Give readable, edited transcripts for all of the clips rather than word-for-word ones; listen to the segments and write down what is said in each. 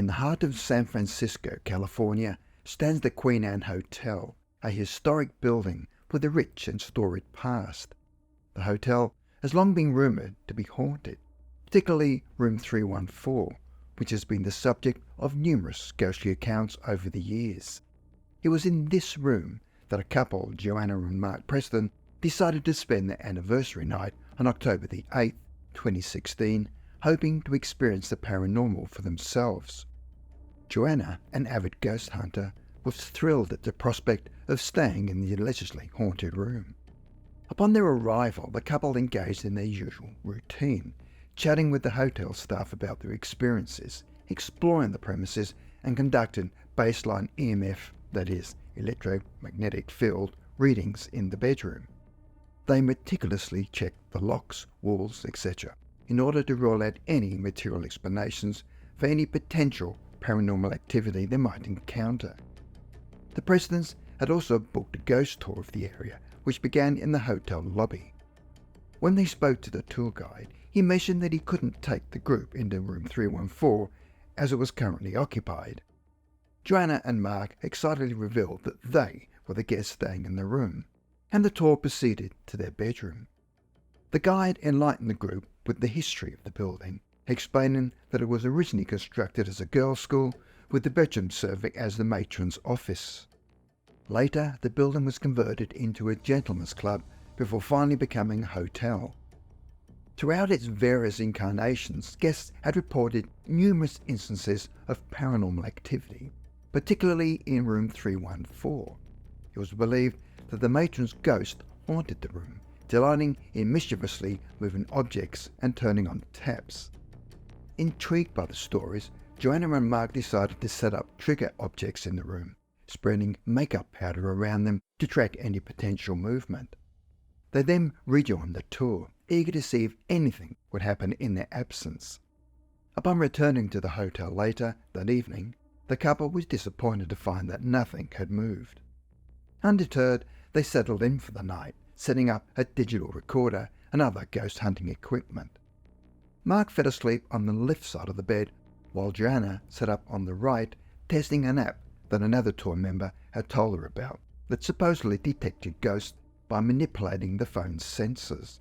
In the heart of San Francisco, California, stands the Queen Anne Hotel, a historic building with a rich and storied past. The hotel has long been rumoured to be haunted, particularly Room 314, which has been the subject of numerous ghostly accounts over the years. It was in this room that a couple, Joanna and Mark Preston, decided to spend their anniversary night on October the 8th, 2016, hoping to experience the paranormal for themselves. Joanna, an avid ghost hunter, was thrilled at the prospect of staying in the allegedly haunted room. Upon their arrival, the couple engaged in their usual routine, chatting with the hotel staff about their experiences, exploring the premises, and conducting baseline EMF, that is, electromagnetic field, readings in the bedroom. They meticulously checked the locks, walls, etc., in order to rule out any material explanations for any potential paranormal activity they might encounter. The Prestons had also booked a ghost tour of the area, which began in the hotel lobby. When they spoke to the tour guide, he mentioned that he couldn't take the group into room 314 as it was currently occupied. Joanna and Mark excitedly revealed that they were the guests staying in the room, and the tour proceeded to their bedroom. The guide enlightened the group with the history of the building, explaining that it was originally constructed as a girls' school, with the bedroom serving as the matron's office. Later, the building was converted into a gentleman's club before finally becoming a hotel. Throughout its various incarnations, guests had reported numerous instances of paranormal activity, particularly in room 314. It was believed that the matron's ghost haunted the room, delighting in mischievously moving objects and turning on taps. Intrigued by the stories, Joanna and Mark decided to set up trigger objects in the room, spreading makeup powder around them to track any potential movement. They then rejoined the tour, eager to see if anything would happen in their absence. Upon returning to the hotel later that evening, the couple was disappointed to find that nothing had moved. Undeterred, they settled in for the night, setting up a digital recorder and other ghost hunting equipment. Mark fell asleep on the left side of the bed, while Joanna sat up on the right, testing an app that another tour member had told her about that supposedly detected ghosts by manipulating the phone's sensors.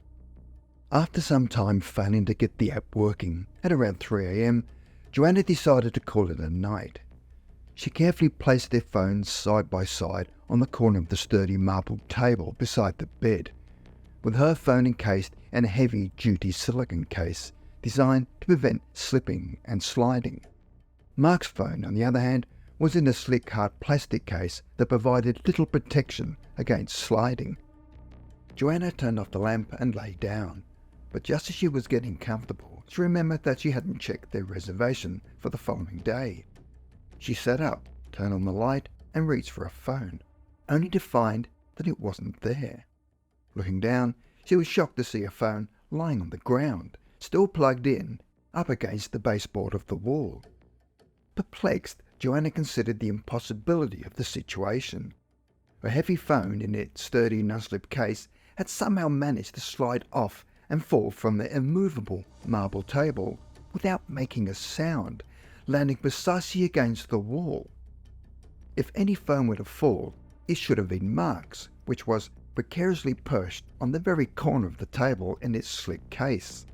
After some time failing to get the app working, at around 3 a.m, Joanna decided to call it a night. She carefully placed their phones side by side on the corner of the sturdy marble table beside the bed, with her phone encased in a heavy-duty silicone case designed to prevent slipping and sliding. Mark's phone, on the other hand, was in a slick hard plastic case that provided little protection against sliding. Joanna turned off the lamp and lay down, but just as she was getting comfortable, she remembered that she hadn't checked their reservation for the following day. She sat up, turned on the light, and reached for a phone, only to find that it wasn't there. Looking down, she was shocked to see a phone lying on the ground, still plugged in, up against the baseboard of the wall. Perplexed, Joanna considered the impossibility of the situation. Her heavy phone in its sturdy non-slip case had somehow managed to slide off and fall from the immovable marble table without making a sound, landing precisely against the wall. If any phone were to fall, it should have been Mark's, which was precariously perched on the very corner of the table in its slick case.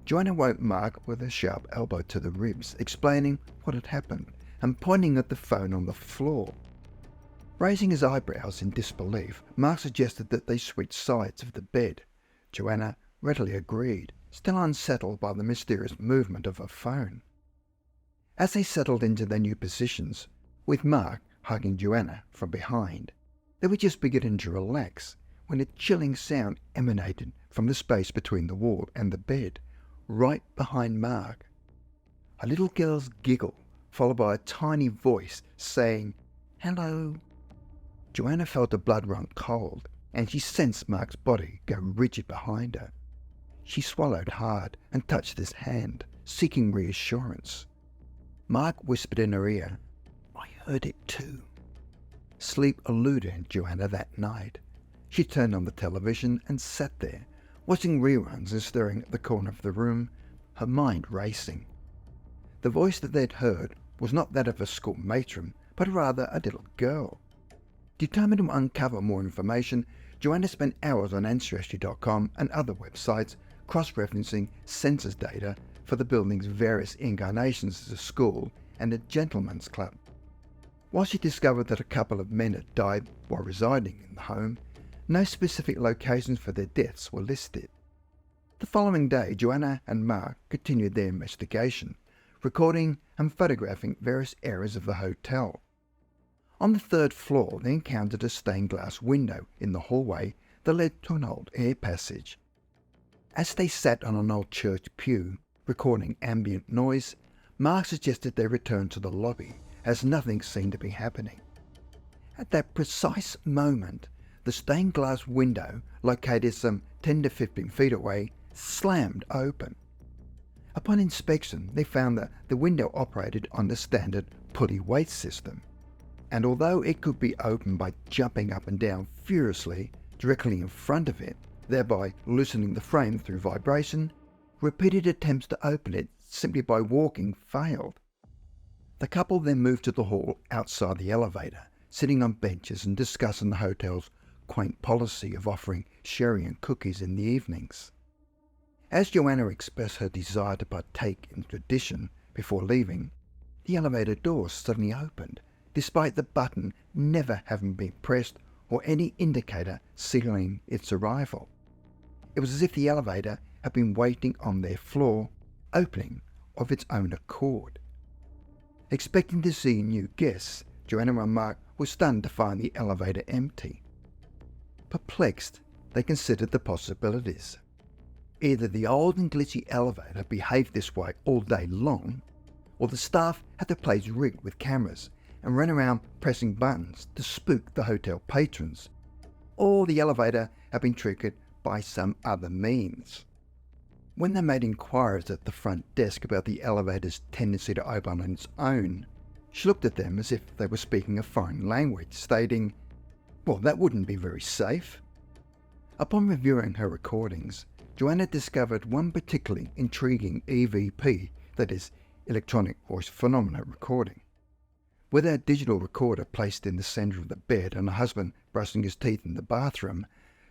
Joanna woke Mark with a sharp elbow to the ribs, explaining what had happened and pointing at the phone on the floor. Raising his eyebrows in disbelief, Mark suggested that they switch sides of the bed. Joanna readily agreed, still unsettled by the mysterious movement of her phone. As they settled into their new positions, with Mark hugging Joanna from behind, they were just beginning to relax when a chilling sound emanated from the space between the wall and the bed, right behind Mark. A little girl's giggle, followed by a tiny voice saying, "Hello." Joanna felt the blood run cold, and she sensed Mark's body go rigid behind her. She swallowed hard and touched his hand, seeking reassurance. Mark whispered in her ear, "I heard it too." Sleep eluded Joanna that night. She turned on the television and sat there, watching reruns and staring at the corner of the room, her mind racing. The The voice that they'd heard was not that of a school matron, but rather a little girl. Determined to uncover more information, Joanna spent hours on Ancestry.com and other websites cross-referencing census data for the building's various incarnations as a school and a gentleman's club. While she discovered that a couple of men had died while residing in the home, no specific locations for their deaths were listed. The following day, Joanna and Mark continued their investigation, recording and photographing various areas of the hotel. On the third floor, they encountered a stained glass window in the hallway that led to an old air passage. As they sat on an old church pew, recording ambient noise, Mark suggested they return to the lobby, as nothing seemed to be happening. At that precise moment, the stained glass window, located some 10 to 15 feet away, slammed open. Upon inspection, they found that the window operated on the standard pulley weight system, and although it could be opened by jumping up and down furiously directly in front of it, thereby loosening the frame through vibration, repeated attempts to open it simply by walking failed. The couple then moved to the hall outside the elevator, sitting on benches and discussing the hotel's quaint policy of offering sherry and cookies in the evenings. As Joanna expressed her desire to partake in tradition before leaving, the elevator door suddenly opened, despite the button never having been pressed or any indicator signaling its arrival. It was as if the elevator had been waiting on their floor, opening of its own accord. Expecting to see new guests, Joanna and Mark were stunned to find the elevator empty. Perplexed, they considered the possibilities. Either the old and glitchy elevator behaved this way all day long, or the staff had the place rigged with cameras and ran around pressing buttons to spook the hotel patrons, or the elevator had been triggered by some other means. When they made inquiries at the front desk about the elevator's tendency to open on its own, she looked at them as if they were speaking a foreign language, stating, "Well, that wouldn't be very safe." Upon reviewing her recordings, Joanna discovered one particularly intriguing EVP, that is, electronic voice phenomena recording. With her digital recorder placed in the centre of the bed and her husband brushing his teeth in the bathroom,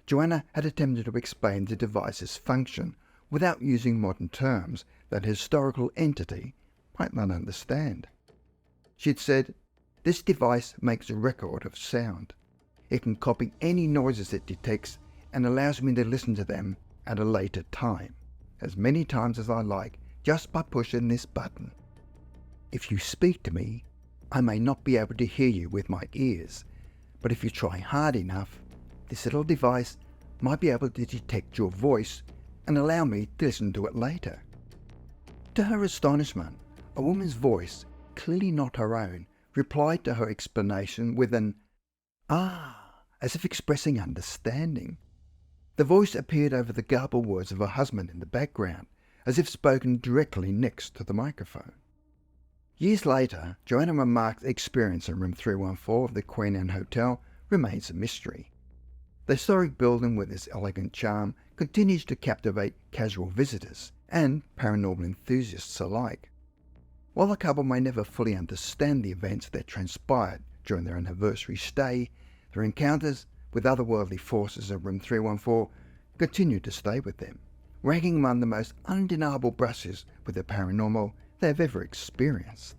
Joanna had attempted to explain the device's function without using modern terms that a historical entity might not understand. She had said, "This device makes a record of sound. It can copy any noises it detects and allows me to listen to them at a later time, as many times as I like, just by pushing this button. If you speak to me, I may not be able to hear you with my ears, but if you try hard enough, this little device might be able to detect your voice and allow me to listen to it later." To her astonishment, a woman's voice, clearly not her own, replied to her explanation with an "ah," as if expressing understanding. The voice appeared over the garbled words of her husband in the background, as if spoken directly next to the microphone. Years later, Joanna and Mark's experience in room 314 of the Queen Anne Hotel remains a mystery. The historic building with its elegant charm continues to captivate casual visitors and paranormal enthusiasts alike. While the couple may never fully understand the events that transpired during their anniversary stay, their encounters with otherworldly forces in room 314 continue to stay with them, ranking among the most undeniable brushes with the paranormal they have ever experienced.